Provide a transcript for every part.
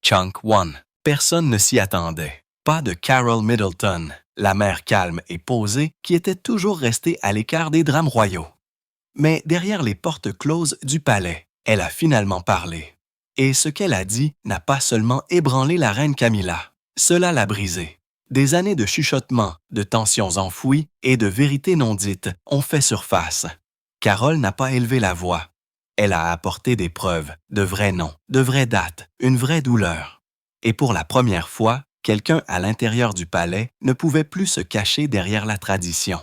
Chunk 1. Personne ne s'y attendait. Pas de Carol Middleton, la mère calme et posée qui était toujours restée à l'écart des drames royaux. Mais derrière les portes closes du palais, elle a finalement parlé. Et ce qu'elle a dit n'a pas seulement ébranlé la reine Camilla, cela l'a brisée. Des années de chuchotements, de tensions enfouies et de vérités non dites ont fait surface. Carol n'a pas élevé la voix. Elle a apporté des preuves, de vrais noms, de vraies dates, une vraie douleur. Et pour la première fois, quelqu'un à l'intérieur du palais ne pouvait plus se cacher derrière la tradition.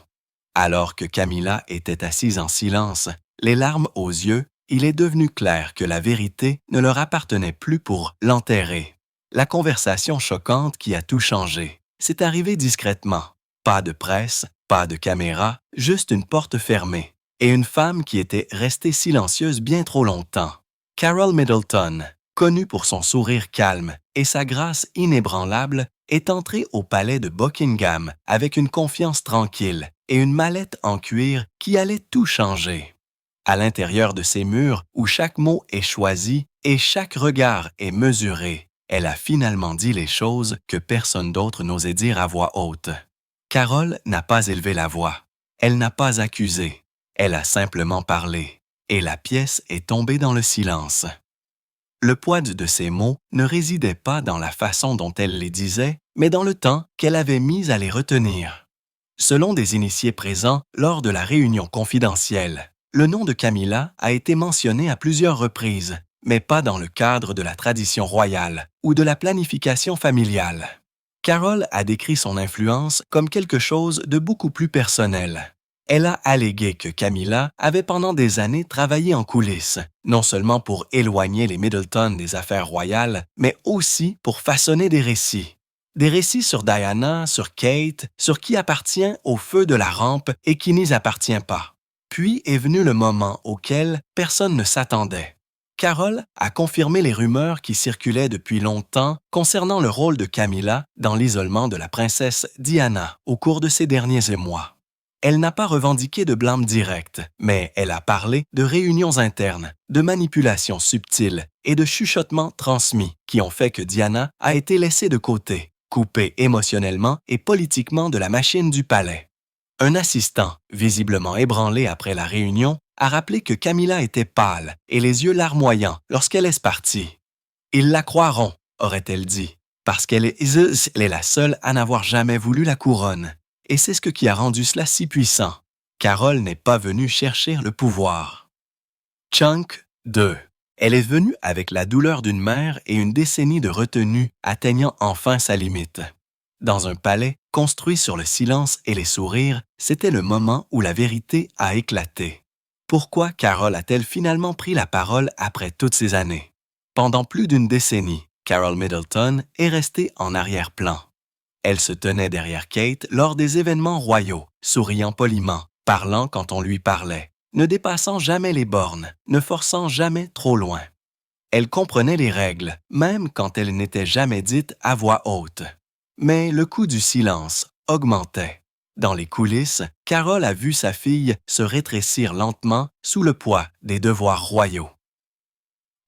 Alors que Camilla était assise en silence, les larmes aux yeux, il est devenu clair que la vérité ne leur appartenait plus pour l'enterrer. La conversation choquante qui a tout changé, c'est arrivé discrètement. Pas de presse, pas de caméra, juste une porte fermée. Et une femme qui était restée silencieuse bien trop longtemps. Carol Middleton, connue pour son sourire calme et sa grâce inébranlable, est entrée au palais de Buckingham avec une confiance tranquille et une mallette en cuir qui allait tout changer. À l'intérieur de ces murs où chaque mot est choisi et chaque regard est mesuré, elle a finalement dit les choses que personne d'autre n'osait dire à voix haute. Carol n'a pas élevé la voix. Elle n'a pas accusé. Elle a simplement parlé. Et la pièce est tombée dans le silence. Le poids de ces mots ne résidait pas dans la façon dont elle les disait, mais dans le temps qu'elle avait mis à les retenir. Selon des initiés présents lors de la réunion confidentielle, le nom de Camilla a été mentionné à plusieurs reprises, mais pas dans le cadre de la tradition royale ou de la planification familiale. Carol a décrit son influence comme quelque chose de beaucoup plus personnel. Elle a allégué que Camilla avait pendant des années travaillé en coulisses, non seulement pour éloigner les Middleton des affaires royales, mais aussi pour façonner des récits. Des récits sur Diana, sur Kate, sur qui appartient au feu de la rampe et qui n'y appartient pas. Puis est venu le moment auquel personne ne s'attendait. Carol a confirmé les rumeurs qui circulaient depuis longtemps concernant le rôle de Camilla dans l'isolement de la princesse Diana au cours de ces derniers émois. Elle n'a pas revendiqué de blâme direct, mais elle a parlé de réunions internes, de manipulations subtiles et de chuchotements transmis qui ont fait que Diana a été laissée de côté, coupée émotionnellement et politiquement de la machine du palais. Un assistant, visiblement ébranlé après la réunion, a rappelé que Camilla était pâle et les yeux larmoyants lorsqu'elle est partie. « Ils la croiront », aurait-elle dit, parce qu'elle est la seule à n'avoir jamais voulu la couronne. Et c'est ce qui a rendu cela si puissant. Carol n'est pas venue chercher le pouvoir. Chunk 2. Elle est venue avec la douleur d'une mère et une décennie de retenue atteignant enfin sa limite. Dans un palais construit sur le silence et les sourires, c'était le moment où la vérité a éclaté. Pourquoi Carol a-t-elle finalement pris la parole après toutes ces années? Pendant plus d'une décennie, Carol Middleton est restée en arrière-plan. Elle se tenait derrière Kate lors des événements royaux, souriant poliment, parlant quand on lui parlait, ne dépassant jamais les bornes, ne forçant jamais trop loin. Elle comprenait les règles, même quand elles n'étaient jamais dites à voix haute. Mais le coût du silence augmentait. Dans les coulisses, Carol a vu sa fille se rétrécir lentement sous le poids des devoirs royaux.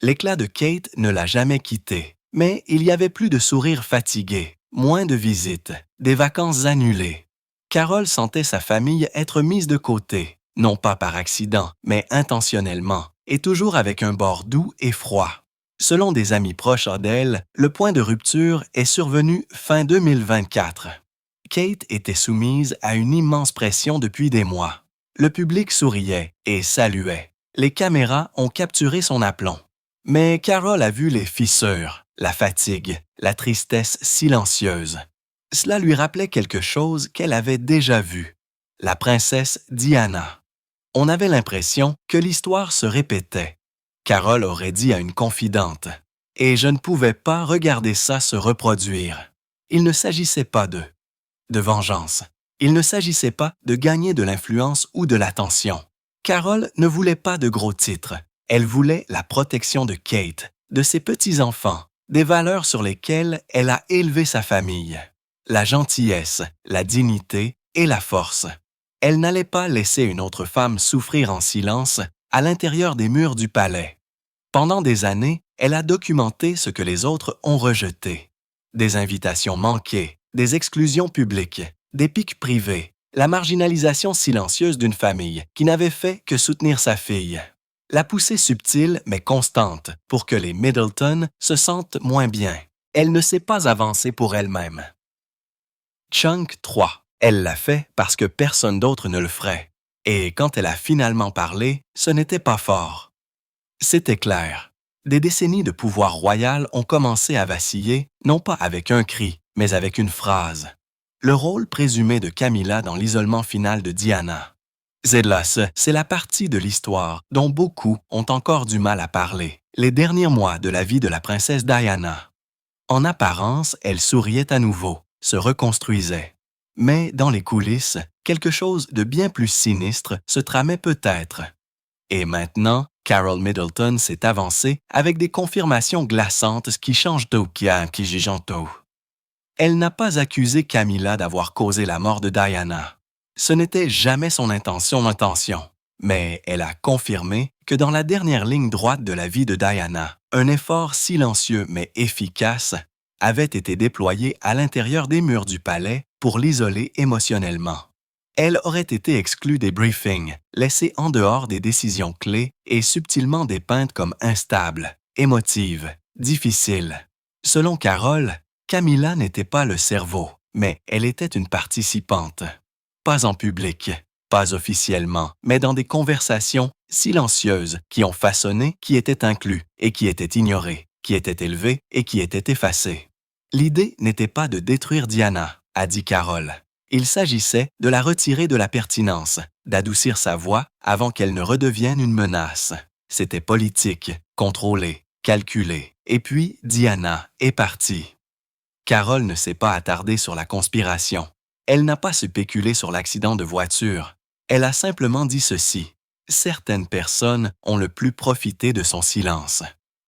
L'éclat de Kate ne l'a jamais quittée, mais il y avait plus de sourires fatigués, moins de visites, des vacances annulées. Carol sentait sa famille être mise de côté, non pas par accident, mais intentionnellement, et toujours avec un bord doux et froid. Selon des amis proches d'elle, le point de rupture est survenu fin 2024. Kate était soumise à une immense pression depuis des mois. Le public souriait et saluait. Les caméras ont capturé son aplomb. Mais Carol a vu les fissures, la fatigue, la tristesse silencieuse. Cela lui rappelait quelque chose qu'elle avait déjà vu. La princesse Diana. On avait l'impression que l'histoire se répétait. Carol aurait dit à une confidente « Et je ne pouvais pas regarder ça se reproduire. » Il ne s'agissait pas de vengeance. Il ne s'agissait pas de gagner de l'influence ou de l'attention. Carol ne voulait pas de gros titres. Elle voulait la protection de Kate, de ses petits-enfants, des valeurs sur lesquelles elle a élevé sa famille. La gentillesse, la dignité et la force. Elle n'allait pas laisser une autre femme souffrir en silence à l'intérieur des murs du palais. Pendant des années, Elle a documenté ce que les autres ont rejeté. Des invitations manquées, des exclusions publiques, des piques privées, la marginalisation silencieuse d'une famille qui n'avait fait que soutenir sa fille. La poussée subtile mais constante pour que les Middleton se sentent moins bien. Elle ne s'est pas avancée pour elle-même. Chunk 3. Elle l'a fait parce que personne d'autre ne le ferait. Et quand elle a finalement parlé, ce n'était pas fort. C'était clair. Des décennies de pouvoir royal ont commencé à vaciller, non pas avec un cri, mais avec une phrase. Le rôle présumé de Camilla dans l'isolement final de Diana. Zedlas, c'est la partie de l'histoire dont beaucoup ont encore du mal à parler, les derniers mois de la vie de la princesse Diana. En apparence, elle souriait à nouveau, se reconstruisait. Mais dans les coulisses, quelque chose de bien plus sinistre se tramait peut-être. Et maintenant, Carol Middleton s'est avancée avec des confirmations glaçantes qui changent tout qui giganto. Elle n'a pas accusé Camilla d'avoir causé la mort de Diana. Ce n'était jamais son intention, mais elle a confirmé que dans la dernière ligne droite de la vie de Diana, un effort silencieux mais efficace avait été déployé à l'intérieur des murs du palais pour l'isoler émotionnellement. Elle aurait été exclue des briefings, laissée en dehors des décisions clés et subtilement dépeinte comme instable, émotive, difficile. Selon Carol, Camilla n'était pas le cerveau, mais elle était une participante. Pas en public, pas officiellement, mais dans des conversations silencieuses qui ont façonné qui était inclus et qui était ignoré, qui était élevé et qui était effacé. L'idée n'était pas de détruire Diana, a dit Carol. Il s'agissait de la retirer de la pertinence, d'adoucir sa voix avant qu'elle ne redevienne une menace. C'était politique, contrôlé, calculé. Et puis, Diana est partie. Carol ne s'est pas attardée sur la conspiration. Elle n'a pas spéculé sur l'accident de voiture. Elle a simplement dit ceci. Certaines personnes ont le plus profité de son silence.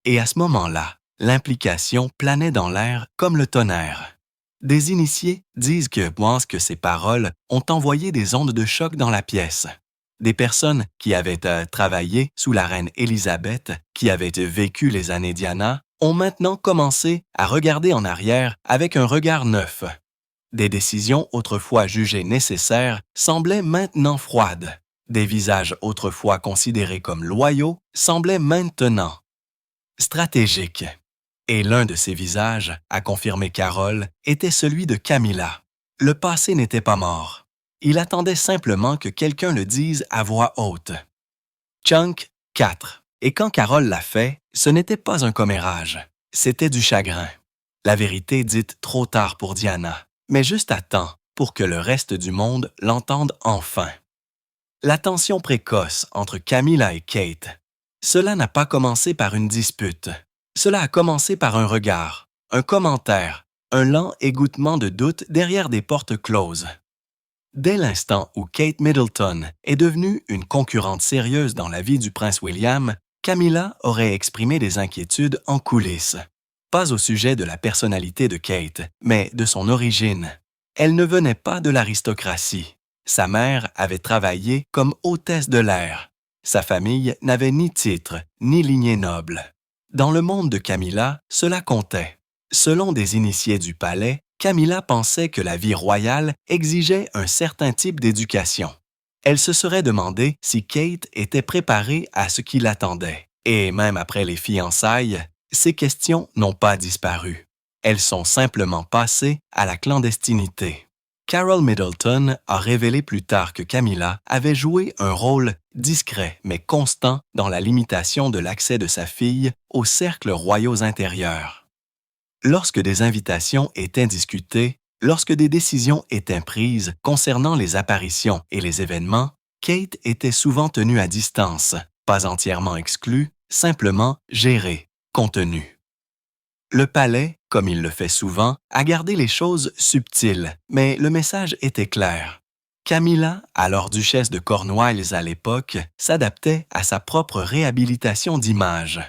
Et à ce moment-là, l'implication planait dans l'air comme le tonnerre. Des initiés pensent que ces paroles ont envoyé des ondes de choc dans la pièce. Des personnes qui avaient travaillé sous la reine Élisabeth, qui avaient vécu les années Diana, ont maintenant commencé à regarder en arrière avec un regard neuf. Des décisions autrefois jugées nécessaires semblaient maintenant froides. Des visages autrefois considérés comme loyaux semblaient maintenant stratégiques. Et l'un de ces visages, a confirmé Carol, était celui de Camilla. Le passé n'était pas mort. Il attendait simplement que quelqu'un le dise à voix haute. Chunk 4. Et quand Carol l'a fait, ce n'était pas un commérage. C'était du chagrin. La vérité dite trop tard pour Diana, mais juste à temps pour que le reste du monde l'entende enfin. La tension précoce entre Camilla et Kate. Cela n'a pas commencé par une dispute. Cela a commencé par un regard, un commentaire, un lent égouttement de doute derrière des portes closes. Dès l'instant où Kate Middleton est devenue une concurrente sérieuse dans la vie du prince William, Camilla aurait exprimé des inquiétudes en coulisses. Pas au sujet de la personnalité de Kate, mais de son origine. Elle ne venait pas de l'aristocratie. Sa mère avait travaillé comme hôtesse de l'air. Sa famille n'avait ni titre, ni lignée noble. Dans le monde de Camilla, cela comptait. Selon des initiés du palais, Camilla pensait que la vie royale exigeait un certain type d'éducation. Elle se serait demandé si Kate était préparée à ce qui l'attendait. Et même après les fiançailles, ces questions n'ont pas disparu. Elles sont simplement passées à la clandestinité. Carol Middleton a révélé plus tard que Camilla avait joué un rôle discret mais constant dans la limitation de l'accès de sa fille aux cercles royaux intérieurs. Lorsque des invitations étaient discutées, lorsque des décisions étaient prises concernant les apparitions et les événements, Kate était souvent tenue à distance, pas entièrement exclue, simplement gérée, contenue. Le palais, comme il le fait souvent, a gardé les choses subtiles, mais le message était clair. Camilla, alors duchesse de Cornwalls à l'époque, s'adaptait à sa propre réhabilitation d'image.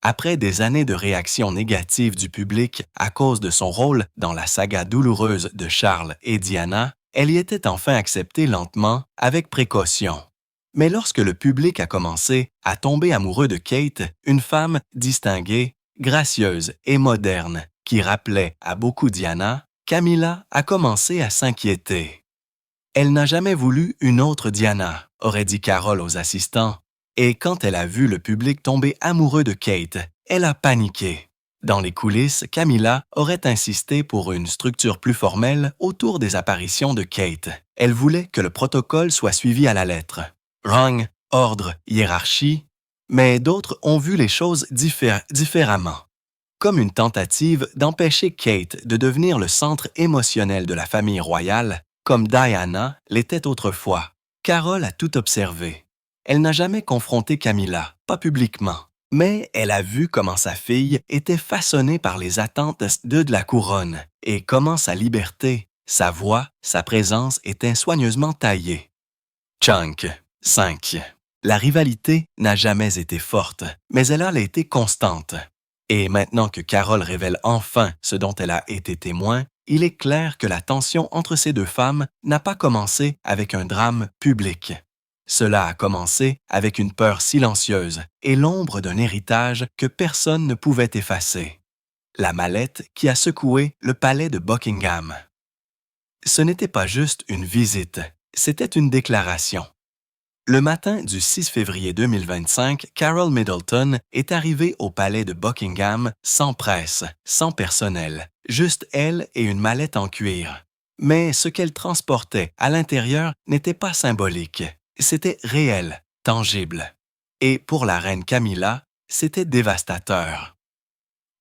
Après des années de réactions négatives du public à cause de son rôle dans la saga douloureuse de Charles et Diana, elle y était enfin acceptée lentement, avec précaution. Mais lorsque le public a commencé à tomber amoureux de Kate, une femme distinguée, gracieuse et moderne, qui rappelait à beaucoup Diana, Camilla a commencé à s'inquiéter. Elle n'a jamais voulu une autre Diana, aurait dit Carol aux assistants, et quand elle a vu le public tomber amoureux de Kate, elle a paniqué. Dans les coulisses, Camilla aurait insisté pour une structure plus formelle autour des apparitions de Kate. Elle voulait que le protocole soit suivi à la lettre. Rang, ordre, hiérarchie, mais d'autres ont vu les choses différemment. Comme une tentative d'empêcher Kate de devenir le centre émotionnel de la famille royale, comme Diana l'était autrefois. Carol a tout observé. Elle n'a jamais confronté Camilla, pas publiquement, mais elle a vu comment sa fille était façonnée par les attentes de la couronne et comment sa liberté, sa voix, sa présence étaient soigneusement taillées. Chunk 5. La rivalité n'a jamais été forte, mais elle a été constante. Et maintenant que Carol révèle enfin ce dont elle a été témoin, il est clair que la tension entre ces deux femmes n'a pas commencé avec un drame public. Cela a commencé avec une peur silencieuse et l'ombre d'un héritage que personne ne pouvait effacer. La mallette qui a secoué le palais de Buckingham. Ce n'était pas juste une visite, c'était une déclaration. Le matin du 6 février 2025, Carol Middleton est arrivée au palais de Buckingham sans presse, sans personnel, juste elle et une mallette en cuir. Mais ce qu'elle transportait à l'intérieur n'était pas symbolique, c'était réel, tangible. Et pour la reine Camilla, c'était dévastateur.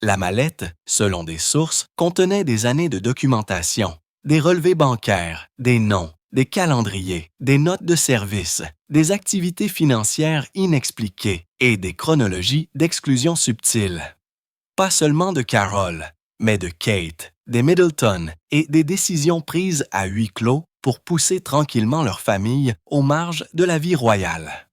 La mallette, selon des sources, contenait des années de documentation, des relevés bancaires, des noms, des calendriers, des notes de service, des activités financières inexpliquées et des chronologies d'exclusion subtiles. Pas seulement de Carol, mais de Kate, des Middleton et des décisions prises à huis clos pour pousser tranquillement leur famille aux marges de la vie royale.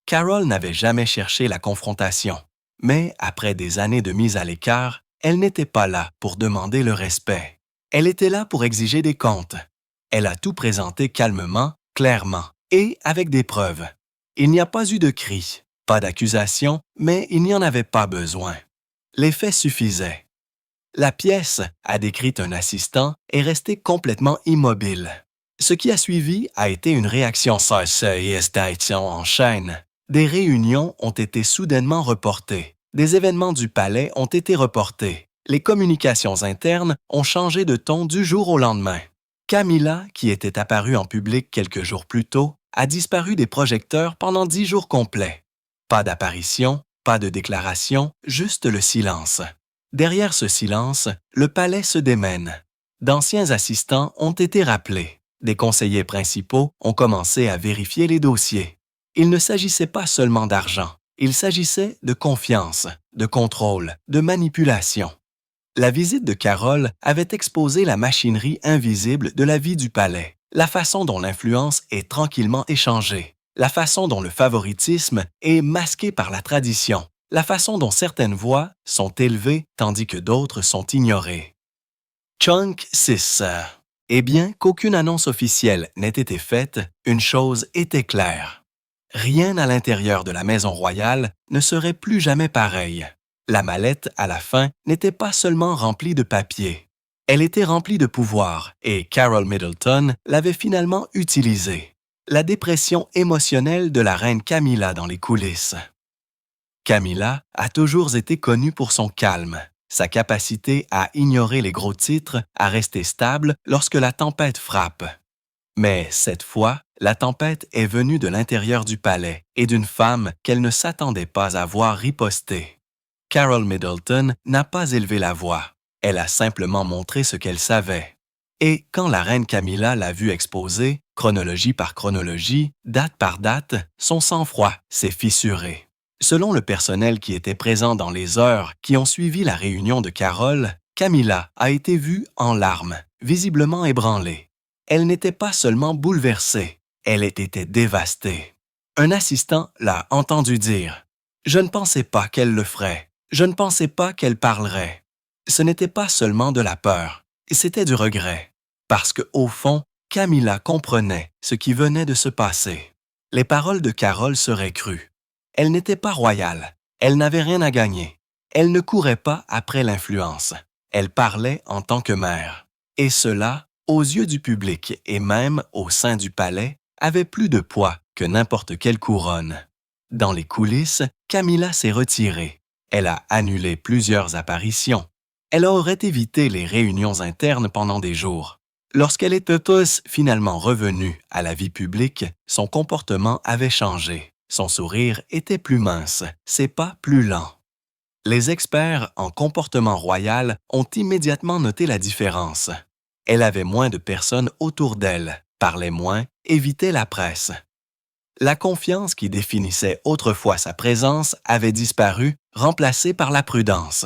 Carol n'avait jamais cherché la confrontation, mais après des années de mise à l'écart, elle n'était pas là pour demander le respect. Elle était là pour exiger des comptes. Elle a tout présenté calmement, clairement et avec des preuves. Il n'y a pas eu de cris, pas d'accusation, mais il n'y en avait pas besoin. Les faits suffisaient. La pièce, a décrit un assistant, est restée complètement immobile. Ce qui a suivi a été une réaction en chaîne. Des réunions ont été soudainement reportées. Des événements du palais ont été reportés. Les communications internes ont changé de ton du jour au lendemain. Camilla, qui était apparue en public quelques jours plus tôt, a disparu des projecteurs pendant 10 jours complets. Pas d'apparition, pas de déclaration, juste le silence. Derrière ce silence, le palais se démène. D'anciens assistants ont été rappelés. Des conseillers principaux ont commencé à vérifier les dossiers. Il ne s'agissait pas seulement d'argent, il s'agissait de confiance, de contrôle, de manipulation. La visite de Carol avait exposé la machinerie invisible de la vie du palais, la façon dont l'influence est tranquillement échangée, la façon dont le favoritisme est masqué par la tradition, la façon dont certaines voix sont élevées tandis que d'autres sont ignorées. Chunk 6. Et bien qu'aucune annonce officielle n'ait été faite, une chose était claire. Rien à l'intérieur de la maison royale ne serait plus jamais pareil. La mallette, à la fin, n'était pas seulement remplie de papier. Elle était remplie de pouvoir et Carol Middleton l'avait finalement utilisée. La dépression émotionnelle de la reine Camilla dans les coulisses. Camilla a toujours été connue pour son calme, sa capacité à ignorer les gros titres, à rester stable lorsque la tempête frappe. Mais cette fois, la tempête est venue de l'intérieur du palais et d'une femme qu'elle ne s'attendait pas à voir riposter. Carol Middleton n'a pas élevé la voix, elle a simplement montré ce qu'elle savait. Et quand la reine Camilla l'a vue exposer, chronologie par chronologie, date par date, son sang-froid s'est fissuré. Selon le personnel qui était présent dans les heures qui ont suivi la réunion de Carol, Camilla a été vue en larmes, visiblement ébranlée. Elle n'était pas seulement bouleversée, elle était dévastée. Un assistant l'a entendu dire « Je ne pensais pas qu'elle le ferait. Je ne pensais pas qu'elle parlerait. » Ce n'était pas seulement de la peur, c'était du regret. Parce qu'au fond, Camilla comprenait ce qui venait de se passer. Les paroles de Carol seraient crues. Elle n'était pas royale, elle n'avait rien à gagner. Elle ne courait pas après l'influence. Elle parlait en tant que mère. Et cela, aux yeux du public et même au sein du palais, avait plus de poids que n'importe quelle couronne. Dans les coulisses, Camilla s'est retirée. Elle a annulé plusieurs apparitions. Elle aurait évité les réunions internes pendant des jours. Lorsqu'elle était tous finalement revenue à la vie publique, son comportement avait changé. Son sourire était plus mince, ses pas plus lents. Les experts en comportement royal ont immédiatement noté la différence. Elle avait moins de personnes autour d'elle, parlait moins, évitait la presse. La confiance qui définissait autrefois sa présence avait disparu, remplacée par la prudence.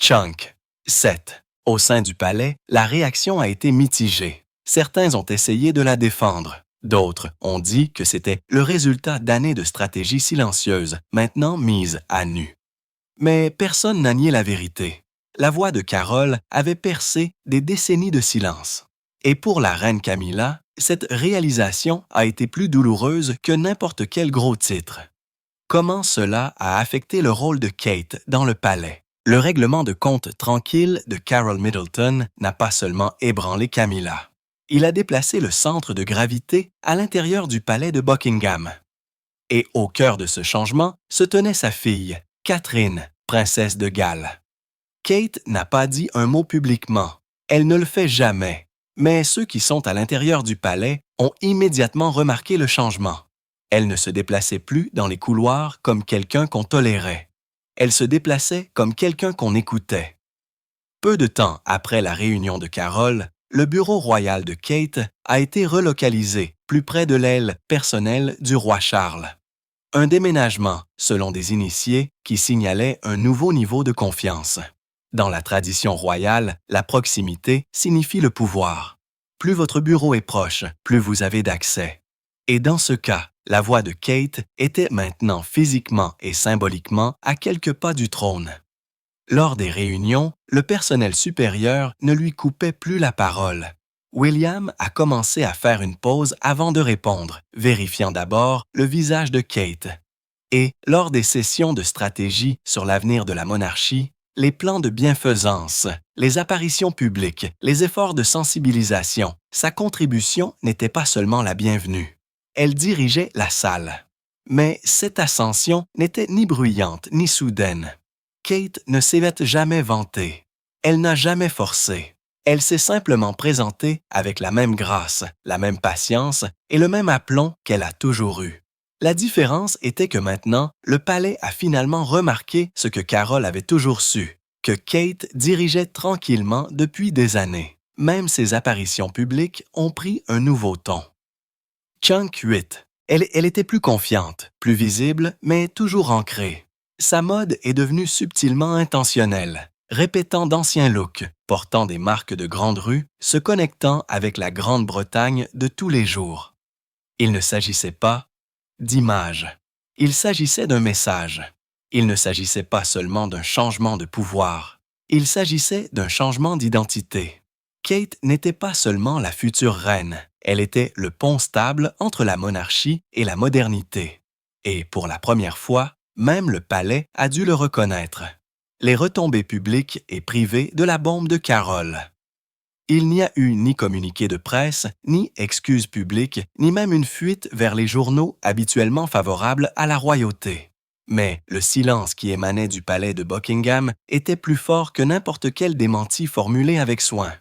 Chunk, 7. Au sein du palais, la réaction a été mitigée. Certains ont essayé de la défendre. D'autres ont dit que c'était le résultat d'années de stratégie silencieuse, maintenant mise à nu. Mais personne n'a nié la vérité. La voix de Carole avait percé des décennies de silence. Et pour la reine Camilla, cette réalisation a été plus douloureuse que n'importe quel gros titre. Comment cela a affecté le rôle de Kate dans le palais? Le règlement de compte tranquille de Carol Middleton n'a pas seulement ébranlé Camilla. Il a déplacé le centre de gravité à l'intérieur du palais de Buckingham. Et au cœur de ce changement se tenait sa fille, Catherine, princesse de Galles. Kate n'a pas dit un mot publiquement. Elle ne le fait jamais. Mais ceux qui sont à l'intérieur du palais ont immédiatement remarqué le changement. Elle ne se déplaçait plus dans les couloirs comme quelqu'un qu'on tolérait. Elle se déplaçait comme quelqu'un qu'on écoutait. Peu de temps après la réunion de Carole, le bureau royal de Kate a été relocalisé plus près de l'aile personnelle du roi Charles. Un déménagement, selon des initiés, qui signalait un nouveau niveau de confiance. Dans la tradition royale, la proximité signifie le pouvoir. Plus votre bureau est proche, plus vous avez d'accès. Et dans ce cas, la voix de Kate était maintenant physiquement et symboliquement à quelques pas du trône. Lors des réunions, le personnel supérieur ne lui coupait plus la parole. William a commencé à faire une pause avant de répondre, vérifiant d'abord le visage de Kate. Et, lors des sessions de stratégie sur l'avenir de la monarchie, les plans de bienfaisance, les apparitions publiques, les efforts de sensibilisation, sa contribution n'était pas seulement la bienvenue. Elle dirigeait la salle. Mais cette ascension n'était ni bruyante ni soudaine. Kate ne s'est jamais vantée. Elle n'a jamais forcé. Elle s'est simplement présentée avec la même grâce, la même patience et le même aplomb qu'elle a toujours eu. La différence était que maintenant, le palais a finalement remarqué ce que Carole avait toujours su, que Kate dirigeait tranquillement depuis des années. Même ses apparitions publiques ont pris un nouveau ton. Chunk 8. Elle était plus confiante, plus visible, mais toujours ancrée. Sa mode est devenue subtilement intentionnelle, répétant d'anciens looks, portant des marques de grande rue, se connectant avec la Grande-Bretagne de tous les jours. Il ne s'agissait pas d'image. Il s'agissait d'un message. Il ne s'agissait pas seulement d'un changement de pouvoir. Il s'agissait d'un changement d'identité. Kate n'était pas seulement la future reine, elle était le pont stable entre la monarchie et la modernité. Et pour la première fois, même le palais a dû le reconnaître. Les retombées publiques et privées de la bombe de Carole. Il n'y a eu ni communiqué de presse, ni excuses publiques, ni même une fuite vers les journaux habituellement favorables à la royauté. Mais le silence qui émanait du palais de Buckingham était plus fort que n'importe quel démenti formulé avec soin.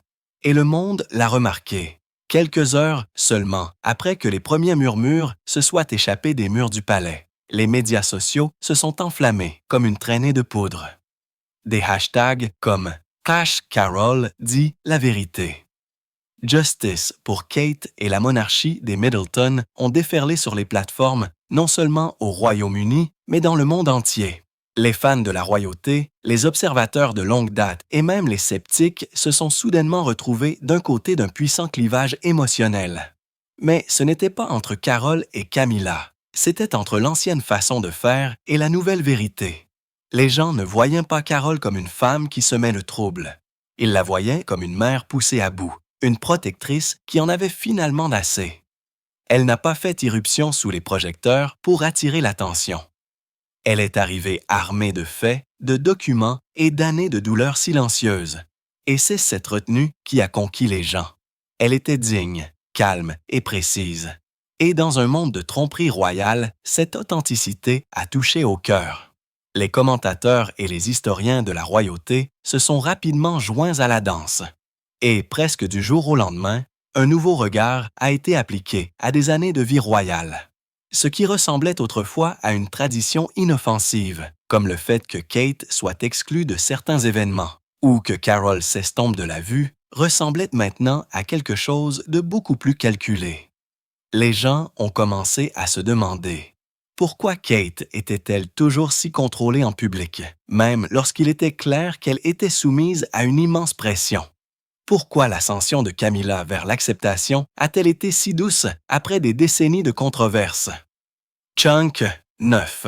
Et le monde l'a remarqué, quelques heures seulement après que les premiers murmures se soient échappés des murs du palais. Les médias sociaux se sont enflammés comme une traînée de poudre. Des hashtags comme Cash Carol dit la vérité. Justice pour Kate et la monarchie des Middleton ont déferlé sur les plateformes non seulement au Royaume-Uni, mais dans le monde entier. Les fans de la royauté, les observateurs de longue date et même les sceptiques se sont soudainement retrouvés d'un côté d'un puissant clivage émotionnel. Mais ce n'était pas entre Carole et Camilla, c'était entre l'ancienne façon de faire et la nouvelle vérité. Les gens ne voyaient pas Carole comme une femme qui semait le trouble. Ils la voyaient comme une mère poussée à bout, une protectrice qui en avait finalement assez. Elle n'a pas fait irruption sous les projecteurs pour attirer l'attention. Elle est arrivée armée de faits de documents et d'années de douleurs silencieuses. Et c'est cette retenue qui a conquis les gens. Elle était digne, calme et précise. Et dans un monde de tromperie royale, cette authenticité a touché au cœur. Les commentateurs et les historiens de la royauté se sont rapidement joints à la danse. Et presque du jour au lendemain, un nouveau regard a été appliqué à des années de vie royale. Ce qui ressemblait autrefois à une tradition inoffensive, comme le fait que Kate soit exclue de certains événements, ou que Carol s'estompe de la vue, ressemblait maintenant à quelque chose de beaucoup plus calculé. Les gens ont commencé à se demander pourquoi Kate était-elle toujours si contrôlée en public, même lorsqu'il était clair qu'elle était soumise à une immense pression. Pourquoi l'ascension de Camilla vers l'acceptation a-t-elle été si douce après des décennies de controverses? Chunk 9.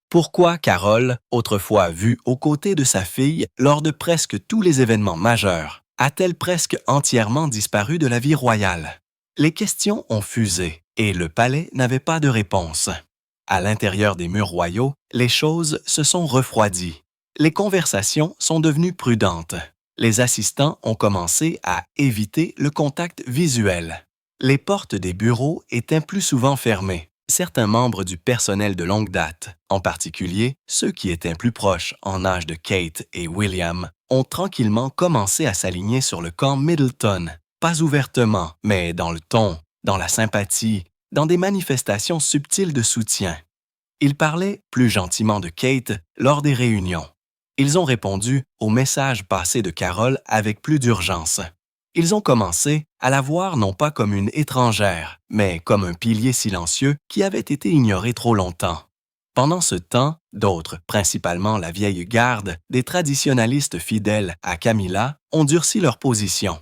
Pourquoi Carol, autrefois vue aux côtés de sa fille lors de presque tous les événements majeurs, a-t-elle presque entièrement disparu de la vie royale? Les questions ont fusé et le palais n'avait pas de réponse. À l'intérieur des murs royaux, les choses se sont refroidies. Les conversations sont devenues prudentes. Les assistants ont commencé à éviter le contact visuel. Les portes des bureaux étaient plus souvent fermées. Certains membres du personnel de longue date, en particulier ceux qui étaient plus proches en âge de Kate et William, ont tranquillement commencé à s'aligner sur le camp Middleton, pas ouvertement, mais dans le ton, dans la sympathie, dans des manifestations subtiles de soutien. Ils parlaient plus gentiment de Kate lors des réunions. Ils ont répondu aux messages passés de Carol avec plus d'urgence. Ils ont commencé à la voir non pas comme une étrangère, mais comme un pilier silencieux qui avait été ignoré trop longtemps. Pendant ce temps, d'autres, principalement la vieille garde des traditionalistes fidèles à Camilla, ont durci leur position.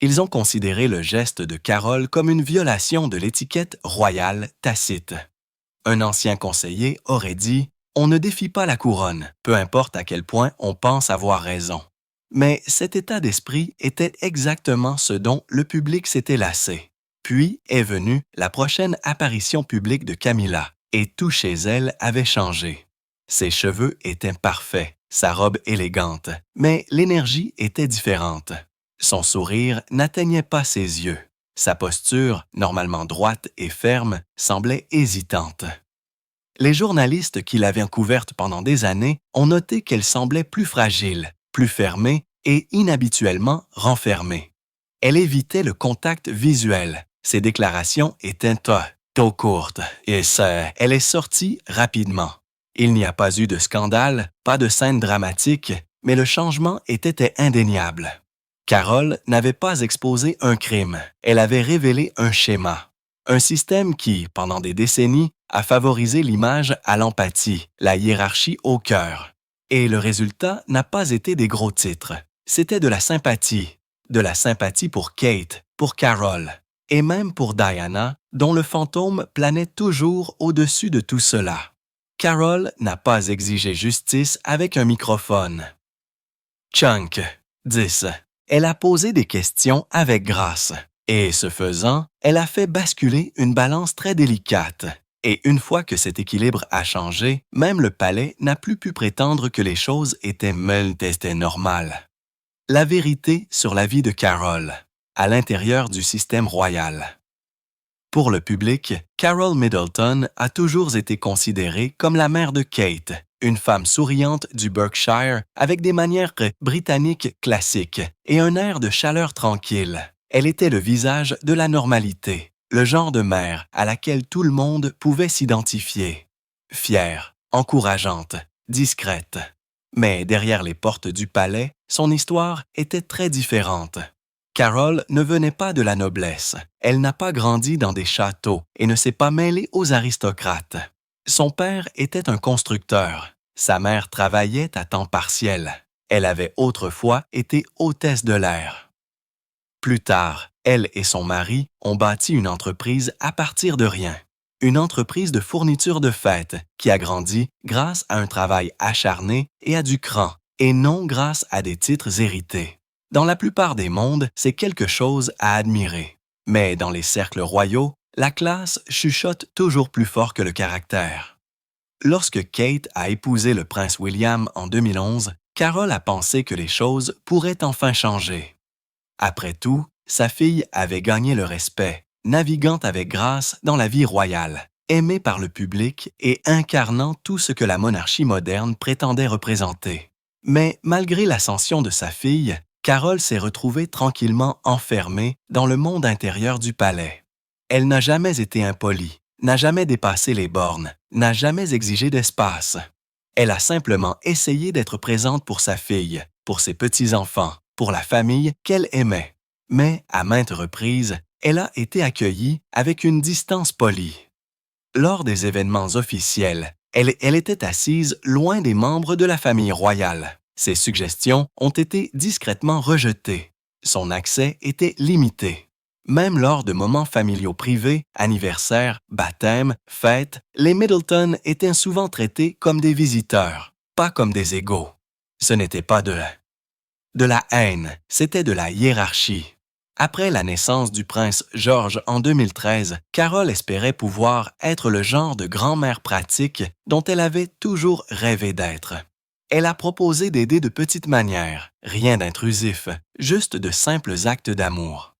Ils ont considéré le geste de Carol comme une violation de l'étiquette royale tacite. Un ancien conseiller aurait dit « On ne défie pas la couronne, peu importe à quel point on pense avoir raison ». Mais cet état d'esprit était exactement ce dont le public s'était lassé. Puis est venue la prochaine apparition publique de Camilla, et tout chez elle avait changé. Ses cheveux étaient parfaits, sa robe élégante, mais l'énergie était différente. Son sourire n'atteignait pas ses yeux. Sa posture, normalement droite et ferme, semblait hésitante. Les journalistes qui l'avaient couverte pendant des années ont noté qu'elle semblait plus fragile, plus fermée et inhabituellement renfermée. Elle évitait le contact visuel. Ses déclarations étaient trop courtes et elle est sortie rapidement. Il n'y a pas eu de scandale, pas de scène dramatique, mais le changement était indéniable. Carol n'avait pas exposé un crime, elle avait révélé un schéma. Un système qui, pendant des décennies, a favorisé l'image à l'empathie, la hiérarchie au cœur. Et le résultat n'a pas été des gros titres. C'était de la sympathie pour Kate, pour Carol, et même pour Diana, dont le fantôme planait toujours au-dessus de tout cela. Carol n'a pas exigé justice avec un microphone. Chunk 10. Elle a posé des questions avec grâce. Et ce faisant, elle a fait basculer une balance très délicate. Et une fois que cet équilibre a changé, même le palais n'a plus pu prétendre que les choses étaient normales. La vérité sur la vie de Carol, à l'intérieur du système royal. Pour le public, Carol Middleton a toujours été considérée comme la mère de Kate, une femme souriante du Berkshire avec des manières britanniques classiques et un air de chaleur tranquille. Elle était le visage de la normalité, le genre de mère à laquelle tout le monde pouvait s'identifier. Fière, encourageante, discrète. Mais derrière les portes du palais, son histoire était très différente. Carol ne venait pas de la noblesse. Elle n'a pas grandi dans des châteaux et ne s'est pas mêlée aux aristocrates. Son père était un constructeur. Sa mère travaillait à temps partiel. Elle avait autrefois été hôtesse de l'air. Plus tard, elle et son mari ont bâti une entreprise à partir de rien. Une entreprise de fourniture de fêtes qui a grandi grâce à un travail acharné et à du cran, et non grâce à des titres hérités. Dans la plupart des mondes, c'est quelque chose à admirer. Mais dans les cercles royaux, la classe chuchote toujours plus fort que le caractère. Lorsque Kate a épousé le prince William en 2011, Carol a pensé que les choses pourraient enfin changer. Après tout, sa fille avait gagné le respect, naviguant avec grâce dans la vie royale, aimée par le public et incarnant tout ce que la monarchie moderne prétendait représenter. Mais malgré l'ascension de sa fille, Carol s'est retrouvée tranquillement enfermée dans le monde intérieur du palais. Elle n'a jamais été impolie, n'a jamais dépassé les bornes, n'a jamais exigé d'espace. Elle a simplement essayé d'être présente pour sa fille, pour ses petits-enfants, pour la famille qu'elle aimait. Mais, à maintes reprises, elle a été accueillie avec une distance polie. Lors des événements officiels, elle était assise loin des membres de la famille royale. Ses suggestions ont été discrètement rejetées. Son accès était limité. Même lors de moments familiaux privés, anniversaires, baptêmes, fêtes, les Middleton étaient souvent traités comme des visiteurs, pas comme des égaux. Ce n'était pas de la haine, c'était de la hiérarchie. Après la naissance du prince George en 2013, Carol espérait pouvoir être le genre de grand-mère pratique dont elle avait toujours rêvé d'être. Elle a proposé d'aider de petites manières, rien d'intrusif, juste de simples actes d'amour.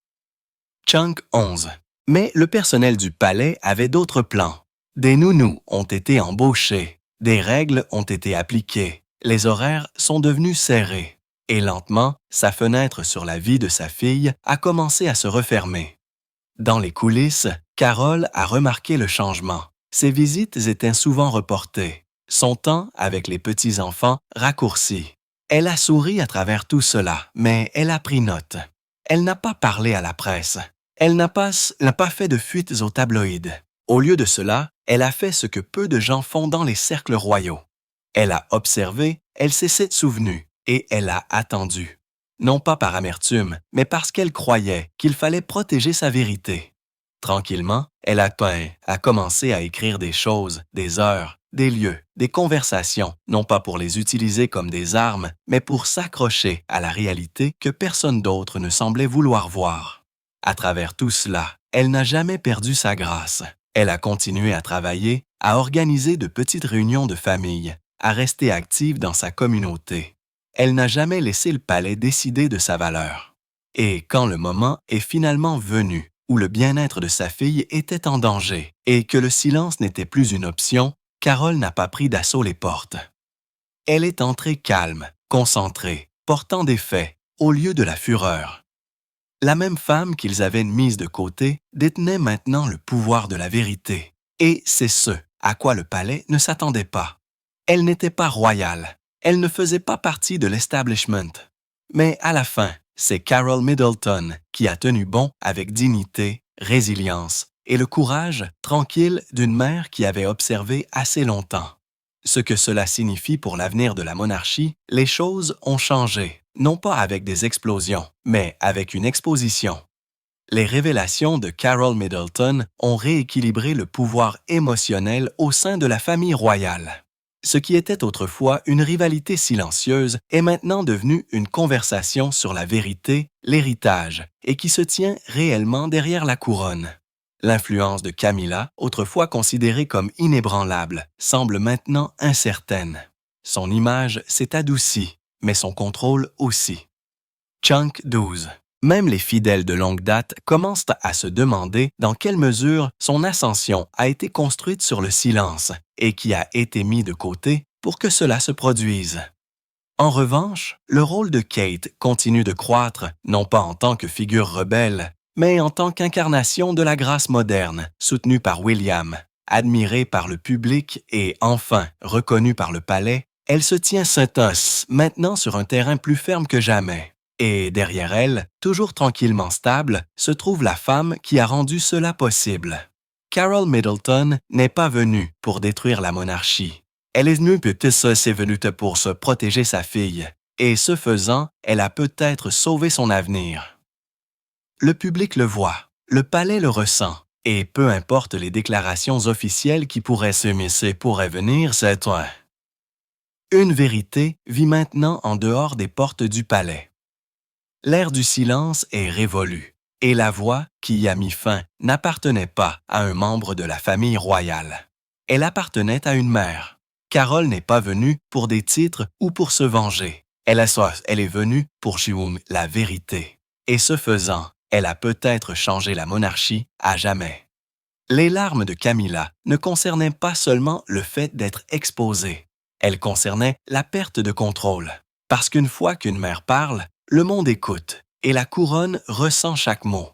Chunk 11. Mais le personnel du palais avait d'autres plans. Des nounous ont été embauchés, des règles ont été appliquées, les horaires sont devenus serrés. Et lentement, sa fenêtre sur la vie de sa fille a commencé à se refermer. Dans les coulisses, Carol a remarqué le changement. Ses visites étaient souvent reportées, son temps avec les petits-enfants raccourci. Elle a souri à travers tout cela, mais elle a pris note. Elle n'a pas parlé à la presse. Elle n'a pas fait de fuites aux tabloïds. Au lieu de cela, elle a fait ce que peu de gens font dans les cercles royaux. Elle a observé, elle s'est souvenue. Et elle a attendu, non pas par amertume, mais parce qu'elle croyait qu'il fallait protéger sa vérité. Tranquillement, elle a commencé à écrire des choses, des heures, des lieux, des conversations, non pas pour les utiliser comme des armes, mais pour s'accrocher à la réalité que personne d'autre ne semblait vouloir voir. À travers tout cela, elle n'a jamais perdu sa grâce. Elle a continué à travailler, à organiser de petites réunions de famille, à rester active dans sa communauté. Elle n'a jamais laissé le palais décider de sa valeur. Et quand le moment est finalement venu, où le bien-être de sa fille était en danger et que le silence n'était plus une option, Carol n'a pas pris d'assaut les portes. Elle est entrée calme, concentrée, portant des faits, au lieu de la fureur. La même femme qu'ils avaient mise de côté détenait maintenant le pouvoir de la vérité. Et c'est ce à quoi le palais ne s'attendait pas. Elle n'était pas royale. Elle ne faisait pas partie de l'establishment. Mais à la fin, c'est Carol Middleton qui a tenu bon avec dignité, résilience et le courage tranquille d'une mère qui avait observé assez longtemps. Ce que cela signifie pour l'avenir de la monarchie, les choses ont changé, non pas avec des explosions, mais avec une exposition. Les révélations de Carol Middleton ont rééquilibré le pouvoir émotionnel au sein de la famille royale. Ce qui était autrefois une rivalité silencieuse est maintenant devenu une conversation sur la vérité, l'héritage, et qui se tient réellement derrière la couronne. L'influence de Camilla, autrefois considérée comme inébranlable, semble maintenant incertaine. Son image s'est adoucie, mais son contrôle aussi. Chunk 12. Même les fidèles de longue date commencent à se demander dans quelle mesure son ascension a été construite sur le silence et qui a été mis de côté pour que cela se produise. En revanche, le rôle de Kate continue de croître, non pas en tant que figure rebelle, mais en tant qu'incarnation de la grâce moderne, soutenue par William, admirée par le public et enfin reconnue par le palais. Elle se tient saint-os, maintenant sur un terrain plus ferme que jamais. Et derrière elle, toujours tranquillement stable, se trouve la femme qui a rendu cela possible. Carol Middleton n'est pas venue pour détruire la monarchie. Elle est venue pour se protéger sa fille, et ce faisant, elle a peut-être sauvé son avenir. Le public le voit, le palais le ressent, et peu importe les déclarations officielles qui pourraient venir, c'est toi. Une vérité vit maintenant en dehors des portes du palais. L'ère du silence est révolue, et la voix qui y a mis fin n'appartenait pas à un membre de la famille royale. Elle appartenait à une mère. Carole n'est pas venue pour des titres ou pour se venger. Elle est venue pour jouer la vérité. Et ce faisant, elle a peut-être changé la monarchie à jamais. Les larmes de Camilla ne concernaient pas seulement le fait d'être exposée. Elles concernaient la perte de contrôle. Parce qu'une fois qu'une mère parle, le monde écoute et la couronne ressent chaque mot.